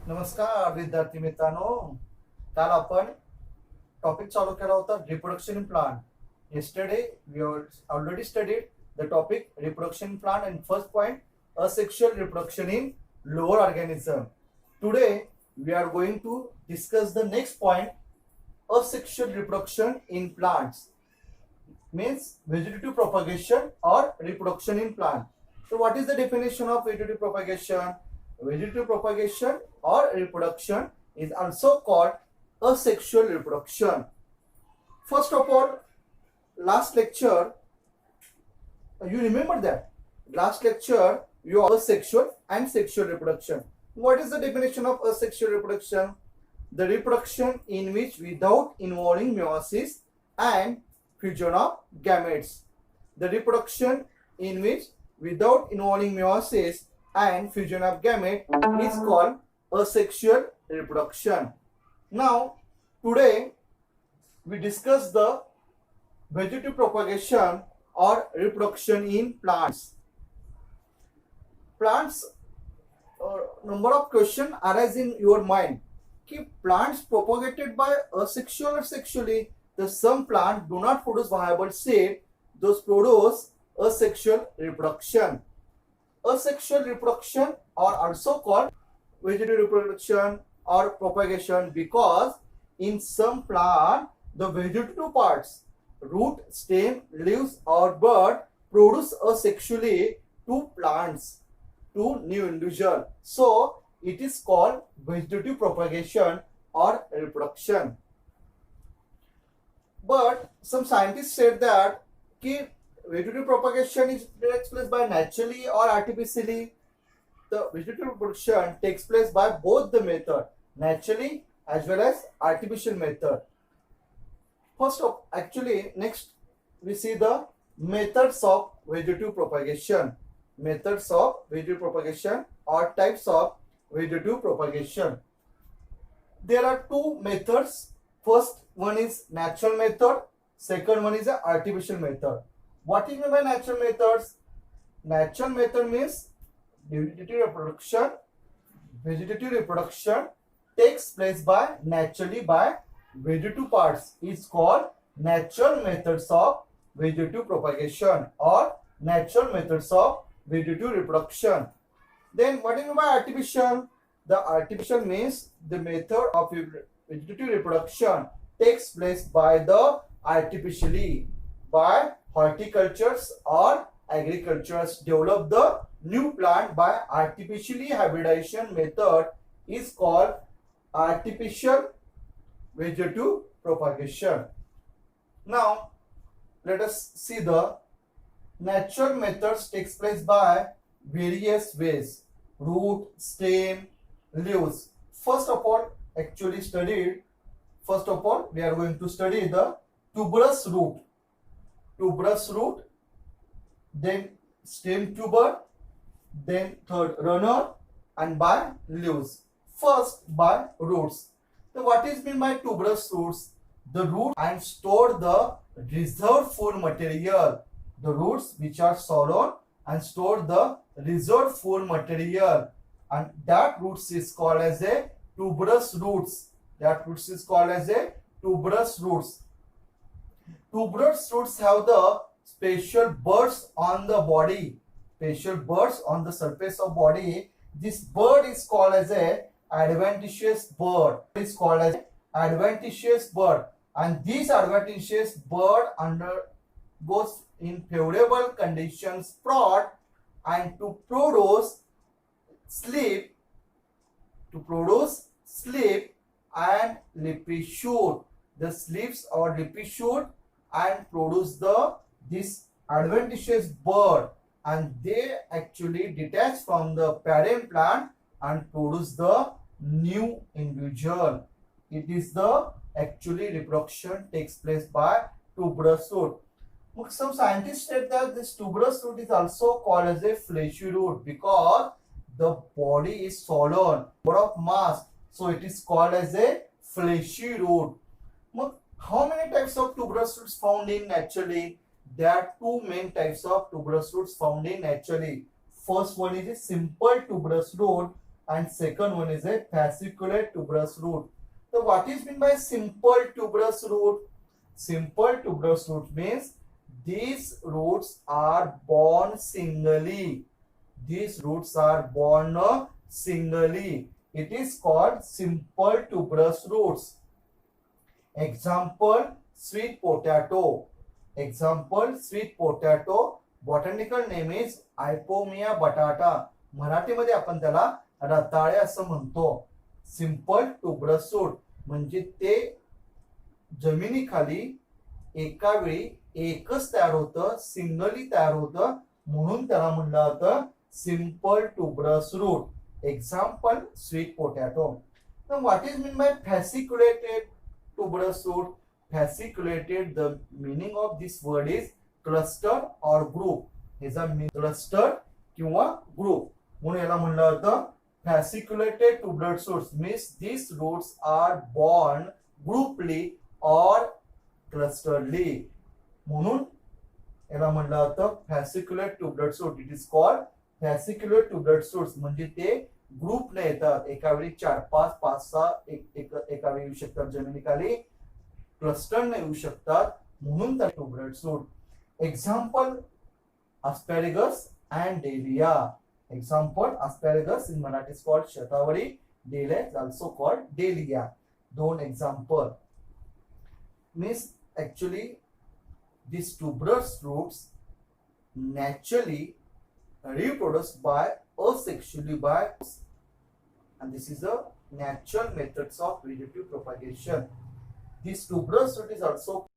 नमस्कार विद्यार्थी मित्रांनो. काल आपण टॉपिक चालू केला होता reproduction in plant. Yesterday we already studied the topic reproduction in plant and first point asexual reproduction in lower organism. Today we are going to discuss the next point asexual reproduction in plants means vegetative propagation or reproduction in plant. So what is the definition of vegetative propagation? Vegetative propagation or reproduction is also called asexual reproduction. First of all, last lecture, you remember that last lecture you have asexual and sexual reproduction. What is the definition of asexual reproduction? The reproduction in which without involving meiosis and fusion of gametes. The reproduction in which without involving meiosis and fusion of gamete is called asexual reproduction. Now, today we discuss the vegetative propagation or reproduction in plants. Plants, number of questions arise in your mind. Ki plants propagated by asexual or sexually, the some plants do not produce viable seed, those produce asexual reproduction. Asexual reproduction are also called vegetative reproduction or propagation because in some plant the vegetative parts root, stem, leaves or bud produce asexually to plants, to new individual. So it is called vegetative propagation or reproduction. But some scientists said that vegetative propagation takes place by naturally or artificially. The vegetative reproduction takes place by both the method, naturally as well as artificial method. Next we see the methods of vegetative propagation. Methods of vegetative propagation or types of vegetative propagation. There are two methods. First one is natural method. Second one is an artificial method. What is meant by natural methods? Natural method means vegetative reproduction takes place by naturally by vegetative parts is called natural methods of vegetative propagation or natural methods of vegetative reproduction. Then what is meant by artificial? The artificial means the method of vegetative reproduction takes place by the artificially by horticultures or agricultures develop the new plant by artificially hybridization method is called artificial vegetative propagation. Now let us see the natural methods takes place by various ways: root, stem, leaves. First of all, we are going to study the tuberous root, then stem tuber, then third runner, and by leaves. First by roots. So what is meant by tuberous roots? The root and store the reserved food material. The roots which are swollen and store the reserved food material, and that roots is called as a tuberous roots. Tuberous roots have the special buds on the body, special buds on the surface of body. This bud is called as a adventitious bud. And this adventitious bud undergoes in favorable conditions sprout and to produce slip and leafy shoot. The slips or leafy shoot and produce this adventitious bud, and they actually detach from the parent plant and produce the new individual. It is the actually reproduction takes place by tuberous root. Some scientists said that this tuberous root is also called as a fleshy root because the body is swollen, lot of mass, so it is called as a fleshy root. How many types of tuberous roots found in naturally? There are two main types of tuberous roots found in naturally. First one is a simple tuberous root and second one is a fasciculate tuberous root. So what is meant by simple tuberous root? Simple tuberous root means these roots are born singly. These roots are born singly. It is called simple tuberous roots. Example, sweet potato. Example, sweet potato. Botanical name is Ipomea batata. मराठीमध्ये आपण त्याला रताळे असं म्हणतो. Simple tuberous root म्हणजे ते जमिनीखाली एका वेळी एकच तयार होतं, सिंगली तयार होतं, म्हणून त्याला म्हणलं जातं simple tuberous root. Example, sweet potato. What is mean by fasciculated tuberous root? Fasciculated, the meaning of this word is cluster or group. ह्याचा cluster किंवा group म्हणून याला म्हणलं जातं fasciculated tuberous roots. Means these roots are born grouply or clusteredly. म्हणून याला म्हणलं जातं fasciculate tuberous root. It is called fasciculate tuberous roots. म्हणजे ते ग्रुप ने येतात, एका वेळी 4, 5, 5, 6 एका वेळी येऊ शकतात जमिनीखाली, क्लस्टर ने येऊ शकतात, म्हणून त्या tuberous root. Example, asparagus and dahlia. Example, asparagus in Marathi is called shatavari, dahlia is also called dahlia. दोन example. Means actually these tuberous roots naturally reproduced by asexually by, and this is the natural methods of vegetative propagation. This tuberous root is also